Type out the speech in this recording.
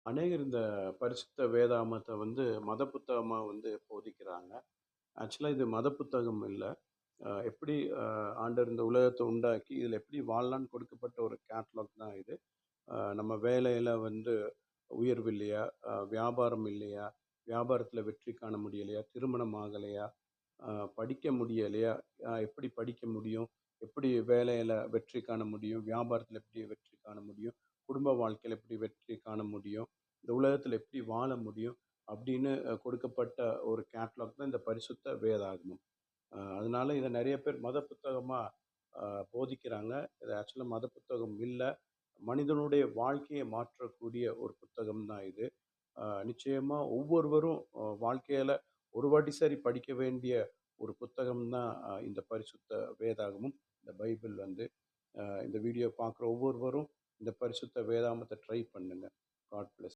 அநேகர் இந்த பரிசுத்த வேதாமத்தை மத புத்தகமா போதிக்கிறாங்க. ஆக்சுவலா இது மத புத்தகம் இல்ல. எப்படி ஆண்டவர் இந்த உலகத்த உண்டாக்கி, இதில எப்படி வாழலான்னு கொடுக்கப்பட்ட ஒரு கேட்டலாக் தான் இது. நம்ம வேலையில உயர்வு இல்லையா? வியாபாரம் இல்லையா? வியாபாரத்தில வெற்றி காண முடியலையா? திருமணம் ஆகலையா? அ படிக்க முடியலையா? எப்படி படிக்க முடியும்? எப்படி வேலையில வெற்றி காண முடியும்? வியாபாரத்தில எப்படி வெற்றி காண முடியும்? குடும்ப வாழ்க்கையில எப்படி வெற்றி காண முடியும்? இந்த உலகத்தில எப்படி வாழ முடியும்? அப்படின்னு கொடுக்கப்பட்ட ஒரு கேட்டலாக் தான் இந்த பரிசுத்த வேதாகமம். அதனால இத நெறைய பேர் மத புத்தகமா அ போதிக்கிறாங்க. இது ஆக்சுவலா மத புத்தகம் இல்ல. மனிதனுடைய வாழ்க்கைய மாற்றக்கூடிய ஒரு புத்தகம் தான் இது. நிச்சயமா ஒவ்வொருவரும் வாழ்க்கையில ஒரு வாட்டி சரி படிக்க வேண்டிய ஒரு புத்தகம் தான் இந்த பரிசுத்த வேதாகமும், இந்த பைபிள் இந்த வீடியோ பார்க்குற ஒவ்வொருவரும் இந்த பரிசுத்த வேதாகமத்த ட்ரை பண்ணுங்க. God bless.